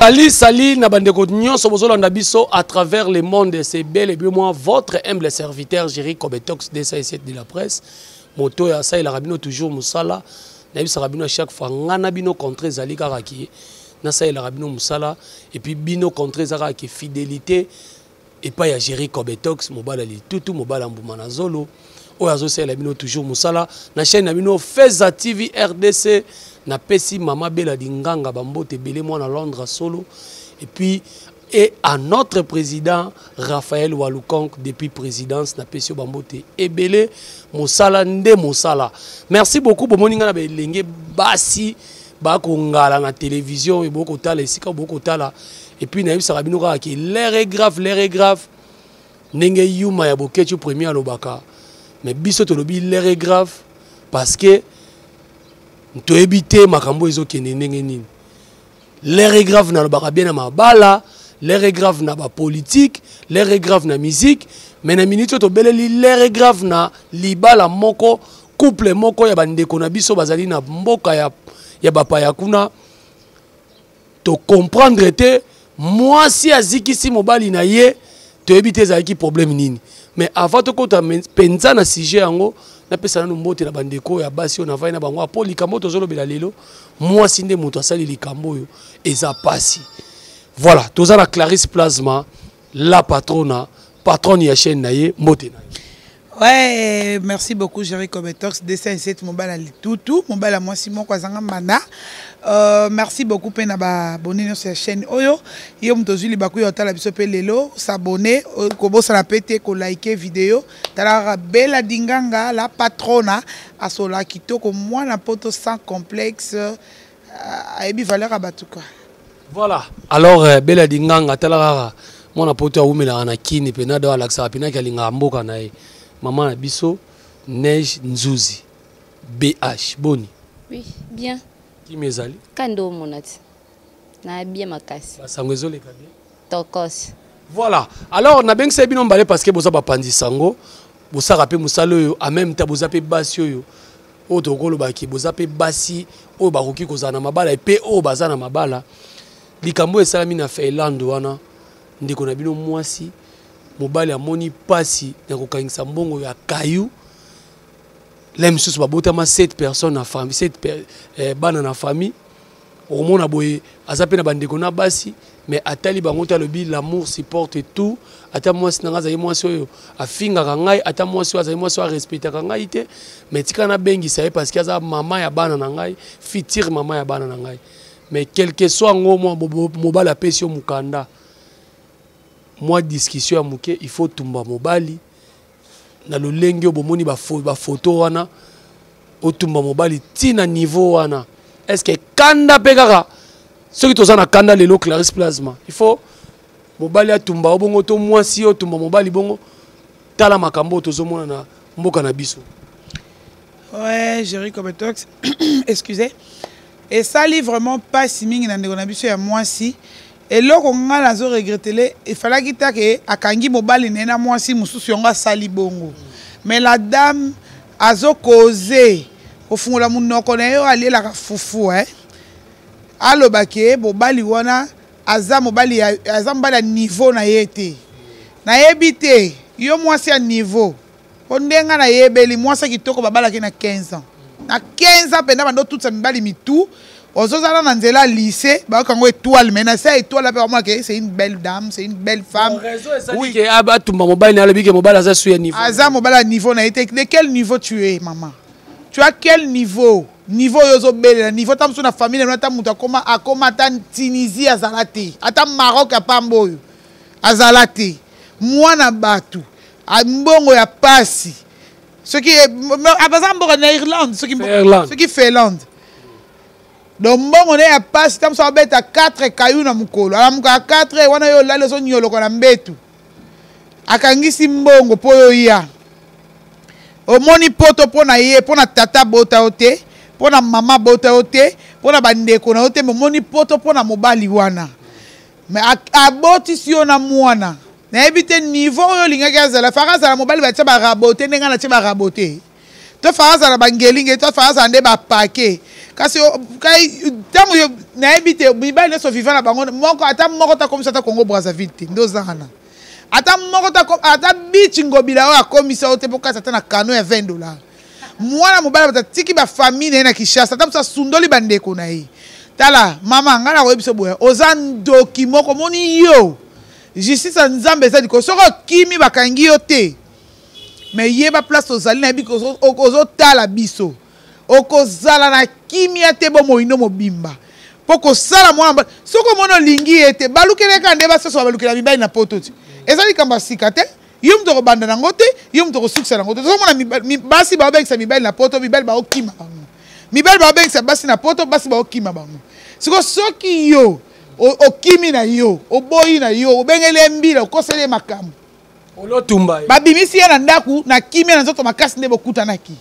Salut, Nabandeko Nyonso Bozolanda Biso à travers le monde. C'est bel et bien moi, votre humble serviteur, Jerry Kobetox, DSA7 de la presse. Moto ya ça, il a rabino toujours Moussala. Nabisa rabino à chaque fois. Ngana bino contre Zali Karaki. Nasa il a rabino Moussala. Et puis bino contre Zaraki fidélité. Et pas ya Jerry Kobetox, Mobala li tutu, Mobala Mboumana Zolo. Oyazo ça il a bino toujours Moussala. Na chaîne Nabino Feza TV RDC. Na pesi Mama Bela Dinganga Bambote Belé moi à Londres solo. Et puis et à notre président Raphaël Walukonk depuis présidence na pesi Bambote Ebele Moussala nde Moussala. Merci beaucoup pour moninga na belenge basi ba ko ngala na télévision et beaucoup tala esika beaucoup tala. Et puis na yebisa rabino ka ki l'air est grave nenge yuma ya boketu premier alobaka. Mais biso to lobi l'air est grave parce que to éviter makambo ezo kenenenge nini. L'air est grave na lobaka bien na mabala, l'air est grave na ba politique, l'air est grave na musique, mais na minute to beleli l'air est grave na libala moko couple moko ya bandeko na biso bazali na mboka ya bapaya kuna to comprendre te moi si azikisi mobali na ye to éviter za ki problème nini. Mais avant to kota penza na sujet yango na pesa na mbote na bandeko ya basi on avai na bango apoli kambo tozolo bela lelo moi sinde moto asali likambo yo eza pasi. Voilà, toza la Clarisse Plasma, la patronne ya chaîne na ye mbote na. Ouais, merci beaucoup Jerry Kobetox, DSA7 Mobala Litutu, Mobala moi Simon Kwazanga Mana. Merci beaucoup pena ba abonner sur la chaîne Oyo. Yo mtozuli baku yo tala biso pe lelo, s'abonner, ko bosa la pété, ko liker vidéo. Tala Bela Dinganga, la patronne asola kitoko moi na poto sans complexe. Ebi valeur abatuka. Voilà. Alors Bela Dinganga tala moi na poto umela na kini pena do alaksa pena kalinga mboka na ye. Maman Abisso, Neige Nzouzi, BH, Boni. Oui, bien. Qui m'ezali? Kando monati. Na bien makasi. Sangwezo le kadi. Tokos. Voilà. Alors, na beng sebi non balé parce que boza bapandi sango, boza rapé musalo yo, en même temps boza pe basi yo. O tokolo baki boza pe basi, o baroki kozana mabala et pe o bazana mabala. Likambo esalami na Finlande wana, ndeko na bino mwasi. Mobali amoni pasi na kokangisa mbongo ya kayu l'aime sous babotama 7 personnes na famille 7 bana na famille omona boye azape na bandeko na basi mais atali bango ta lobi l'amour supporte tout ata mwasi nanga za mwasi oyo afinga kangai ata mwasi waza mwasi wa respecta kangai te mais tika na bengi ça parce que aza mama ya bana na ngai fitir mama ya bana na ngai mais quel que soit ngomo mobali apesi mukanda. Moi discussion à mouké il faut tumba mobali na lolenge bomoni ba photo wana o tumba mobali tina niveau wana est-ce que kanda pekaka ceux qui tozana kanda lelo Clarisse Plasma il faut mobali a tumba obongo to mwasi o tumba mobali bongo tala makambo tozomona na mboka na biso. Ouais, Jerry Kobetox excusez et ça livre vraiment pas si mingi na ndeko na biso ya mwasi. Et là, on a regretté, il fallait qu'il y a Kangi Mobali nena moi si mususu yonga sali bongo. Mais la dame a causé au fond la moun connaît aller la foufou hein. Allo baké Mobali wana aza Mobali niveau na yete. Na yebité yo moi si à niveau. Ondenga na yebeli moi ça qui toko babala ki na 15 ans. Na 15 ans pendant bando toute sa mibali mitou. Ozozala na nzela lycée ba kango étoile mais na ça étoile là que c'est une belle dame, c'est une belle femme. Oui que aba tumba mobile na lebi que mobile aza sur niveau. Aza mobile à niveau na été de quel niveau tu es maman? Tu as quel niveau? Niveau yozo belle niveau tam sur na famille na tam muta akoma tan Tunisie azalate. Ata Maroc a pamboyo. Azalate. Moi na batu. A mbongo ya pasi. Ce qui est abazambo na Irlande, ce qui fait Irlande. Donc bon on est à passe tam so beta 4 kayu na mukolo ala muka 4 wana yo lale so nyolo ko na mbetu akangisi mbongo po yo ya omoni poto po na ye po na tata bota ote po na mama bota ote po na bandeko na ote omoni poto po na mobali wana mais aboti si yo na mwana na ebite niveau yo lingaki azala farasa la mobali ba tia ba raboter ndenga na tia ba raboter to faraza na bangelinge to faraza nde ba paquet kasi kai tango yo na ebite mibali ne so vivant na bango moko ata moko ta komisa ta Congo Brazzaville ndozana ata moko ta ata beach ngobila wa komisa ote pokasa ta na kano ya $20 mwana mobala bata tiki ba famille na Kinshasa ta musa sundoli bandeko na yi tala mama ngala ko ebiso boya ozan document ko moni yo justice nzambe za diko soko kimi bakangi yo te mais yeba place ozali na biko ozo tala biso okozala na kimia te bomo ino mobimba poko sala mwana soko mono lingi ete balukele kande basoso balukela mibali na poto ti ezali kamba sika te yo mto banda nango te yo mto suksa nango te so mona basi ba obekisa mibali na poto mibali ba okima bango mibali ba obekisa basi na poto basi ba okima bango siko soki yo okimi na yo oboyi na yo obengele mbila okosele makamu olotumba babimisi ya na ndaku na kimia na nzoto makasi nde bokutanaki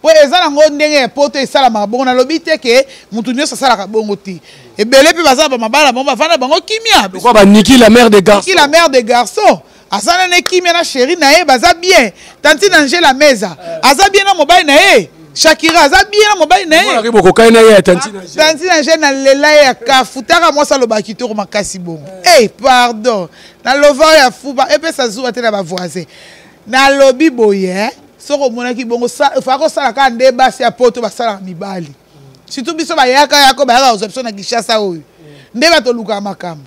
po eza nango ndenge ya poto esalamaka bongo nalobi te ke mutu nyonso asalaka bongo te ebele mpe bazala bamabala bango bavanda bango kimia pourquoi baniki la mère des garçons Niki la mère des garçons asala ne kimia na chéri na ye baza bien tanti na Angela Meza aza bien na mobali na ye Shakira aza bien na mobali na ye bokokai na ye tanti na je na lela ya kafutaka mwasa lobaki to makasi bongo pardon na lova ya fuba epesa zuwa te na ba voisin na lobi boye soko monaki bongo fa ko sala ka nde basi ya poto basala mibali surtout biso bayaka yako bayaka option na Kinshasa oyo nde bato luka makambo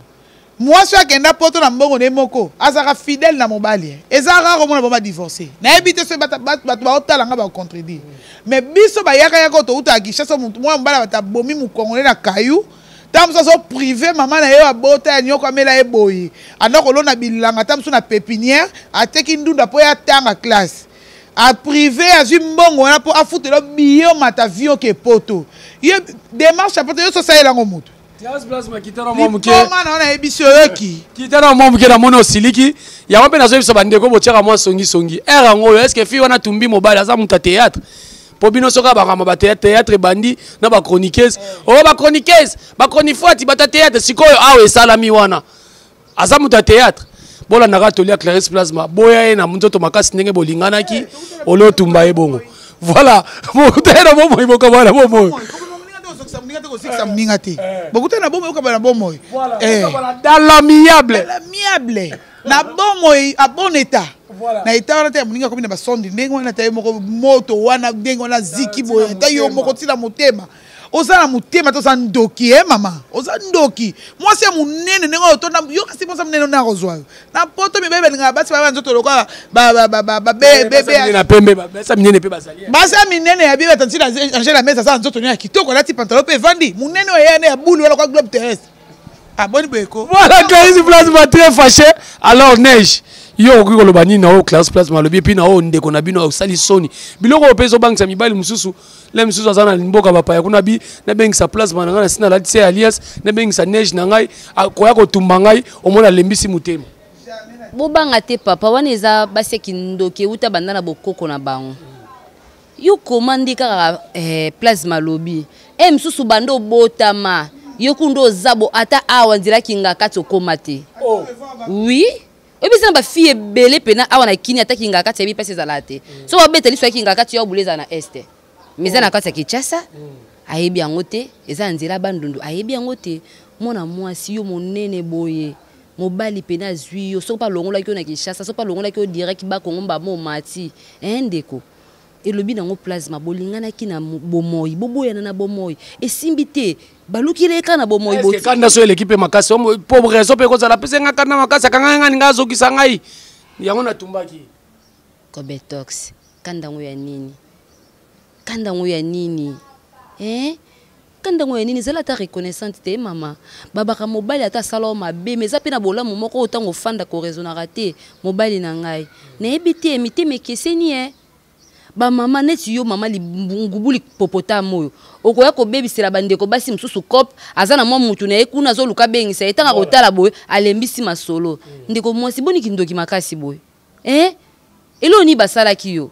mwasi akenda poto na mbongo ne moko azaka fidèle na mobali ezaka ko mona ba divorcer na ebite so bato ba otala nga ba contredire mais biso bayaka yako to uta Kinshasa mwa mbala bata bomi mu Congolais na kayu tamso so privé maman na yo abota ya nyoko amela eboyi andoko lona bilanga tamso na pépinière ateki ndunda po ya tanga classe a privé a mbongo na po afutelo biyo mata vio ke poto ye démarche poto yo so sa elango mutu Tias plasma kitana mo muke mana na ebiso yoki kitana mo muke na mono siliki ya mpe na zo biso bandeko botiaka mo songi era ngo est-ce que fi wana tumbi mobile aza muta théâtre po bino soka bakama ba théâtre bandi na ba chroniqueuse ba chroniqueuse ba chronifuati ba théâtre sikoyo awe salami wana aza muta théâtre bola naka tolia Clarisse Plasma boya na munzoto makasi ndenge bolinganaki olotumba ebongo voilà mutera bomo iboka bala bomo dans l'amiable na bomo a bon état na état wana te moninga komi na basondi ndenge wana te moko moto wana ndenge wana ziki boye ta yo moko tila motema osala mutema to san ndoki mama oza ndoki mwasi ya munene ndenge otonda yo kasi mwasi munene na kozwa na poto mibebe nga basi ba nzoto loka bebe na pembe basa minene pe bazali basa minene ya biba tanti Angela Meza sa nzoto nya kitoko lati pantalon pe vandi munene oyane ya bulu wala kwa globe terrestre aboni beko voilà Clarisse Plasma très fâché alors neige yo ko lo bani na o Clarisse Plasma lobi puis na o ndeko na bino osali soni biloko opezo bangisa mibali mususu le mususu azana limboka bapa ya kuna bi na bengisa Plasma na ngana sina la tse alias na bengisa neige na ngai akoya ko tumba ngai omona lembisi mutema bobanga te papa wana eza baseki ndoki uta banda na bokoko na bango yo komandi kaka Plasma lobi mususu bando botama yo kundo zabo ata awa ndira kinga kati okoma te oui ebisa ba fille belé pena awa na kini ata kinga kati ebi pesa zalate so ba beteli so kinga kati yo buleza na este meza na kati ya Kinshasa ayebi yango te eza nzela bandundu ayebi yango te mona mwasi yo monene boye mobali pena zwi yo so pa longola ki na Kinshasa so pa longola ki direct ba Kongo ba mo mati ndeko elobi nango Plasma bolingana ki na bomoyi boboyana na bomoyi esimbi te balukile kana bomoyi bo est-ce que kanda so l'équipe makasi pauvre raison pe ko za la pesa nga kana makasi kanga nga nga zo kisangai yango na tumbaki Cobetox kanda ngo ya nini kanda ngo ya nini zela ta reconnaissante te mama babaka mobali ata sala mabe mais za pe na bolamu moko otango fanda ko raisonnera te mobali na ngai na ebite mite mekeseni ba mama neti yo mama libungubuli popota moyo okoya ko bebisela bandeko basi mususu kop azana mwa mutu na ekuna zo luka bengisa etanga kotala boy alembisi masolo ndeko mwasi boni kindoki makasi boy elo ni basala kiyo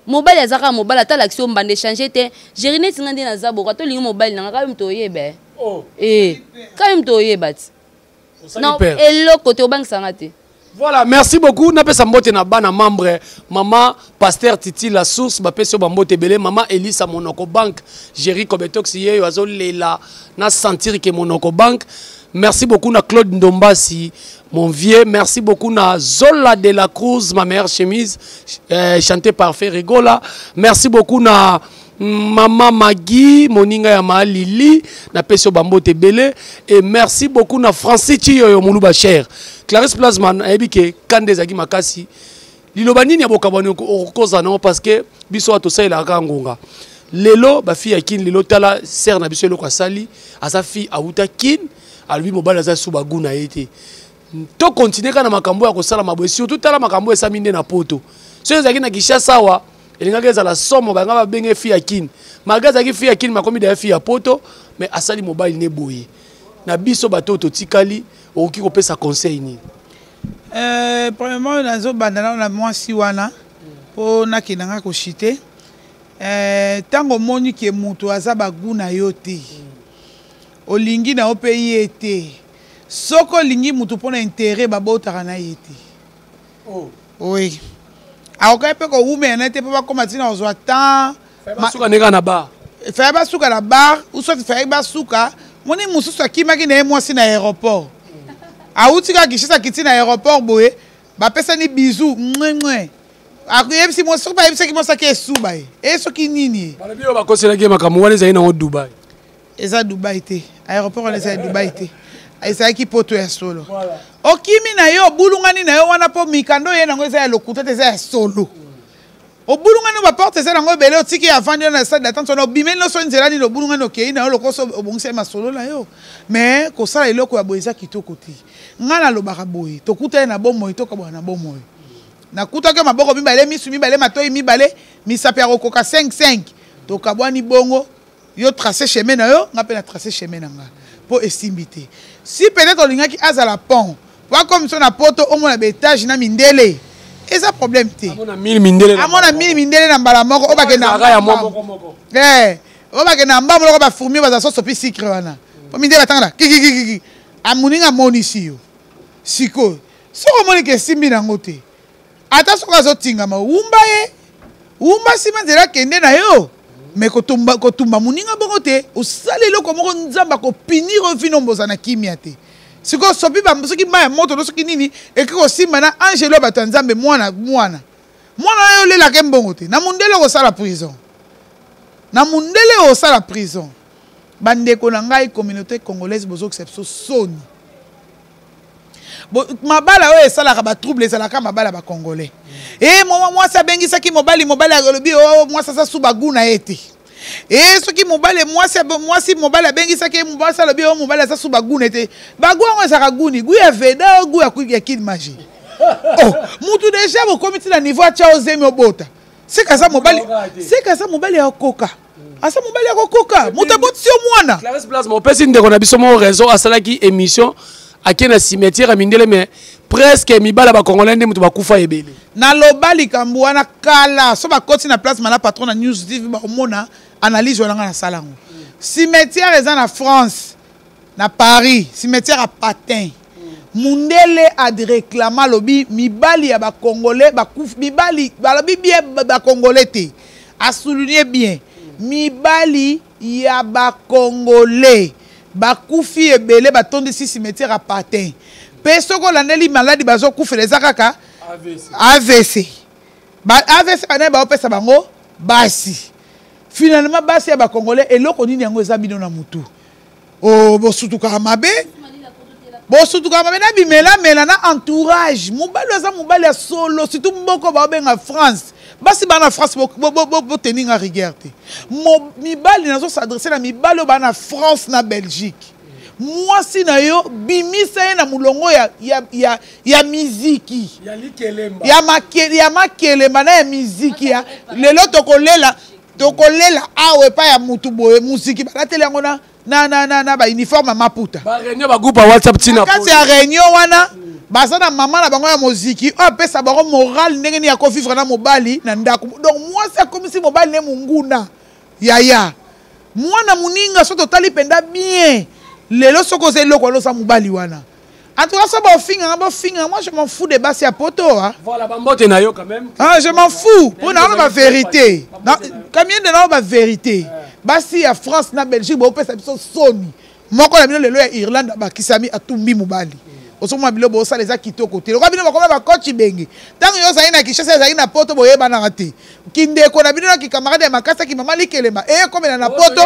mobile azaka mobile ata l'action mbande changer te jerineti ngande na zabo ka to lingi mobile na ka mto yebe ka mto yeba ti na elo kote obangisa ngate Voilà, merci beaucoup. N'a pas sambote na bana membre maman pasteur Titi la source ba peso bambote belé maman Elisa Monoko Bank Jerry Kobetox ye wazo lela na sentir que Monoko Bank. Merci beaucoup na Claude Ndombasi mon vieux, merci beaucoup na Zola de la Cruz ma meilleure chemise chantée par Ferrigola. Merci beaucoup na Maman Magui, Moninga Yama Lili, na Pesio Bambote Belé. Et merci beaucoup na Francis Chiyo Moulouba Cher. Clarisse Plasman, Ebike, Kande Zagi Makasi. Lilobani ni abokabani okoza non parce que biso atosa ila kangonga. Lelo, ba fille akin lelo tala ser na biso loko sali, asa fille auta kin, a lui mobile aza suba guna été. To continuer kana makambo ya kosala maboye surtout tala makambo esa minde na poto. So ezaki na Kishasa wa elingaka la somme banga ba benge fille akin. Magaza ki fille akin makomi da fille ya poto, mais asali mobile ne boye. Na biso bato to tikali oki ko pesa conseil ni. Premièrement nazo bandana na mwasi wana po na kinanga ko chité. Tango moni ke mutu aza baguna yote. Olingi na opeyi ete. Soko lingi mutu pona intérêt babotaka na yete. Oh. Oui. Aoka pe ko ume na te pa koma tina ozwa temps. Basuka neka na bar. Fa basuka na bar ou soit fa basuka. Moni mususu akimaki na mwasi na aéroport. Aoutika Kishasa kiti na aéroport boye. Ba pesa ni bisou. Mwe. Akuyebisi mo soka ba yebisa ki mo sake suba e. E soki nini? Bala biyo ba kosela ke makamu wana za ina o Dubai. Eza Dubai te. Aéroport wana eza Dubai te. Eza ki poto ya solo. Voilà. Okimi na yo bulungani na yo wana po mikando ye nango eza ya lokuta te eza ya solo. Obulungani ba porte eza nango bele otiki avandi na stade d'attente no bimeli no so nzela ni no bulungani okei na yo lokoso obongisa ma solo na yo. Mais ko sala eloko ya boyeza kitoko ti. Ngana lobaka boye tokuta na bomo itoka bwana bomo. Na kuta ke maboko mibale misu mibale matoi mibale misapia kokoka 5-5 tokabwani bongo yo tracer chemin na yo ngape na tracer chemin na nga po estimbité. Si peut-être olingaki azala pont pas comme son poto au moins étage na mindele eza problème te amona 1000 mindele amona 1000 mindele na mbala moko obake na ya moko obake na mbambo loko ba fourmi baza so sopi secret wana po mindele batanga kiki amuninga monisi yo siko so omoni ke simbi na ngote ata soka zotinga ma umba sima nzela kende na yo mais kotumba muninga bongo te osali eloko moko nzamba ko pinir vino mboza na kimia te siko sopi ba soki maya moto no soki nini eki kosimba na angelo bato nzambe mwana yo lela ke mbongo te na mundele kosala prison bandeko na ngai communauté congolaise bozo exception soni mabala oyo esalaka batrouble ezalaka mabala bacongolais mwasi abengisaki mobali alobi o mwasi aza su baguna ete soki mwasi mobali abengisaki mwasi alobi o mobali aza su baguna ete bagu yango ezalaka guni gu ya veda gu ya kid magie mutu deja bokomi ti na niveau atya ozemi obota seka mobali ya kokoka asa mobali ya kokoka moto abotisi yo mwana Clarisse Plasma opesi ndeko na biso mo réseau asalaki émission ake na cimetière à mindele mais presque mibala ba congolais nde mutu bakufa ebele na lobali kambu wana kala so bakoti na place mala patron na news tv ba omona analyse wana na salango cimetière eza na France na Paris cimetière à Patin mundele a réclama lobi mibali ya ba congolais bakuf mibali balobi bien ba congolais te a souligner bien mibali ya ba congolais bakufi ebele batondisi cimetière à Patin pe soko landeli maladi bazo kufela kaka AVC AVC bana ba opesa bango basi finalement basi ya ba congolais eloko nini yango eza bino na mutu bosutuka mabe na bimela na entourage mobali aza mobali ya solo surtout mboko ba benga France basi bana France bo teninga rigueur te mibali nazo s'adresser na mibali ba na France na Belgique mwasi na yo bimisa ye na mulongo ya miziki ya makelemba na ya miziki ya lelo tokolela awe pa ya mutu boye muziki balateli yango na ba uniforme maputa ba réunion ba groupe WhatsApp tina kati ya réunion wana baza na mama na bango ya muziki apesa bango moral ndenge ni ya ko vivre na mobali na ndako donc mwasi akomisi mobali ne munguna yaya mwana muninga so totali penda bien lelo soko ze loko losa mobali wana En tout cas, ça va finir. Moi, je m'en fous des basses à poto. Hein. Voilà, Bambote Nayo quand même. Ah, je m'en fous. Pour nous, la vérité. Combien de gens la vérité? Bassi à France, na Belgique, on peut s'appeler Sony. Moi, quand on a le Irlande, qui s'est mis à tout Mimoubali. Au sommet de l'eau, ça les a quittés au côté. Le rabbin va comme un coach bengi. Tant que vous avez qui chasse à poto, vous avez banarate. Qui ne qu'on a bien qui camarade de ma casse qui m'a mali kelema. Et comme il a poto,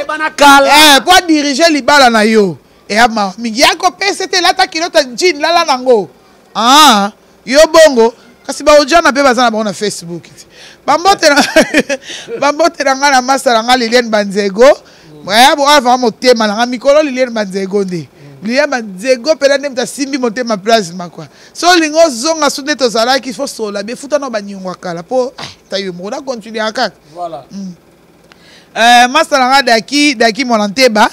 pour diriger les balles na yo. Et à ma miyako pe c'était l'attaque qui notre jean là nango. Ah, yo bongo. Kasi ba oja na pe bazana ba na Facebook. Bambote na ngana masa na Liliane Banzego. Ouais, bon avant mon thème na mikolo Liliane Banzego ndé. Liliane Banzego pela nem ta simbi monter ma place ma quoi. So lingo zonga sunde to sala qu'il faut sola be futa no ba nyongwa kala po ta yo mo na continuer akak. Voilà. Masa na daki mon anteba.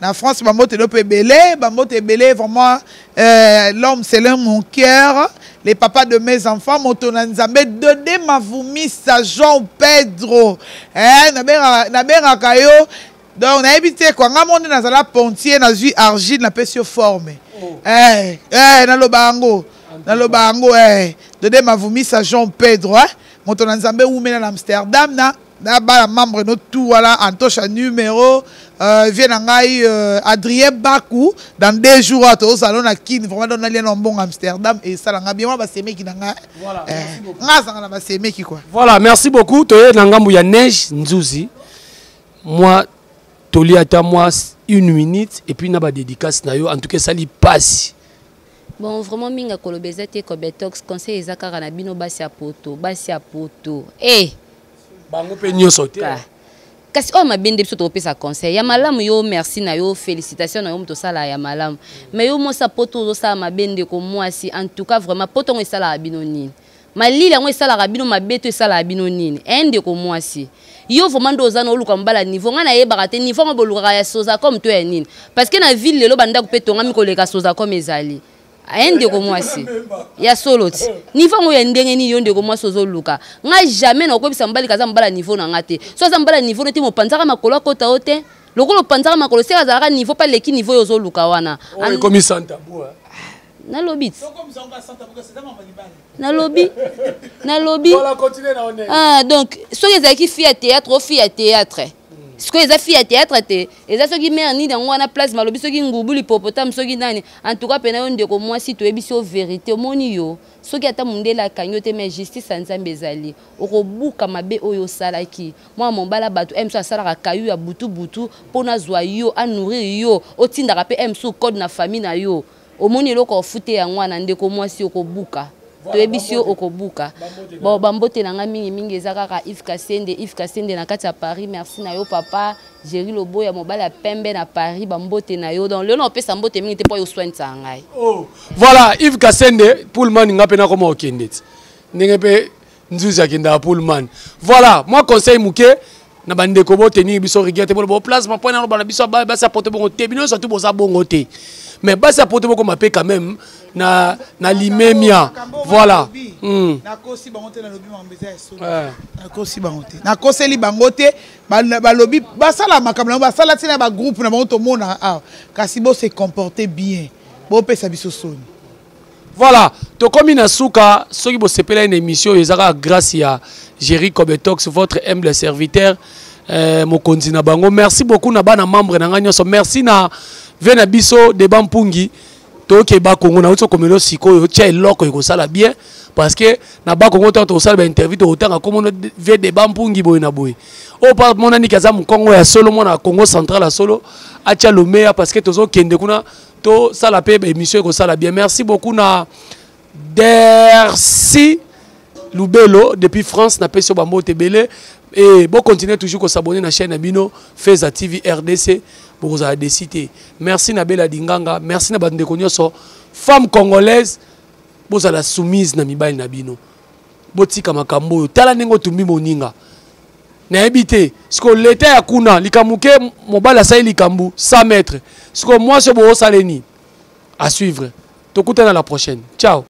En France, Bambote est belé, vraiment, l'homme, c'est l'un mon cœur. Les papas de mes enfants, mon tonanzambe, donnez ma voumi, sa Jean Pedro. Nabera Kayo. Donc, on a évité quoi. On a monté dans la pontier, dans la argile, la pêche formée. Dans le bango. Donnez ma voumi, sa Jean Pedro. Mon tonanzambe, ou mène à Amsterdam, là-bas, membre de tout, voilà, Antoche à numéro. Vient Adrien Bakou dans 2 jours à au salon à Kin vraiment dans l'alien en bon Amsterdam et ça l'a bien va s'aimer qui n'anga voilà merci beaucoup voilà merci beaucoup toye nangambu ya neige nzuzi moi toli ata moi 1 minute et puis na ba dédicace na yo en tout cas ça li passe bon vraiment minga kolobeza te ko betox conseil ezakara na bino basi a poto eh bango pe nyoso te kasi o mabende biso topesa conseil ya malamu yo merci na yo félicitations na yo mto sala ya malamu mais yo mo sa poto zo sa mabende ko mwasi en tout cas vraiment poto ngo sala bino nini malili ngo sala bino mabeto sala bino nini ende ko mwasi yo vraiment ndoza no luka mbala niveau nga na yeba te niveau ngo boluka ya soza comme to ya nini parce que na ville lelo banda ko petonga mi koleka soza comme ezali ende ko mwasi ya soloti niveau ngo ya ndenge ni yo ndeko mwasi ozo luka nga jamais na ko bisa mbali kaza mbala niveau na ngate so za mbala niveau ne ti mo panzaka makolo akota ote lokolo panzaka makolo se azalaka niveau pa leki niveau yo zo luka wana o komi santa bo na lobby na lobby voilà continuer na honneur ah donc so ezaki fille à théâtre ce que les filles à théâtre étaient et ça qui met ni dans wana place malobi ceux qui ngubu l'hippopotame ceux qui nani en tout cas pena on de ko moi si to ebiso vérité moni yo ceux qui ata mundela kanyote mais justice nzambe ezali okobuka mabe oyo salaki moi mon bala bato emso sala kayu ya butu pona zwa yo a nourrir yo otinda ka pe emso code na famille na yo omoni loko fute ya ngwana ndeko moi si okobuka to ebisio okobuka bon bambote nanga mingi ezaka Yves Kassende na kati ya Paris merci na yo papa Jerry Lobo ya mobala pembe na Paris bambote na yo donc le nom pesa mbote mingi te po yo soin ngai oh voilà Yves Kassende Pullman nga pena comme okendeti ndenge pe nzuza kinda Pullman voilà moi conseil muke na bande ko bo tenir biso rigueur bo place ma point na ba biso ba sa porter bon te bino surtout bo sa bongo te mais ba sa porter beaucoup mapé quand même na limemia voilà na kosi bangote na lobi mambeza eso na kosi bangote na koseli bangote ba lobi ba sala makamla ba sala tina ba groupe na bangoto mona ah kasi bo se comporter bien bo pesa biso soni voilà to komi na suka soki bo sepela une émission ezaka grâce ya Jerry Kobetox votre humble serviteur mokonzi na bango merci beaucoup na bana membre na nga nyonso merci na vena biso de bampungi toke ba Congo na uto komelo sikoyo tia eloko ekosala bien parce que na ba Congo to sala ba interview to otanga komono ve de bampungi boy na boy o pa mona ni kaza mu Congo ya solo mona Congo central à solo atia le meilleur parce que tozo kende kuna to sala pe émission ekosala bien merci beaucoup na Dersi Lubelo depuis France na peso bambo tebele et bon continuez toujours à s'abonner à la chaîne Abino Feza TV RDC pour vous décider. Merci Nabela Dinganga, merci Nabande Konyoso, femme congolaise, vous avez la soumise na mibali Nabino. Botika makambo, tala nengo tumbi moninga. Na habité, ce que l'état ya kuna, likamuke mobala sa likambu 100 mètres. Ce que moi c'est bo saleni à suivre. Tokutana la prochaine. Ciao.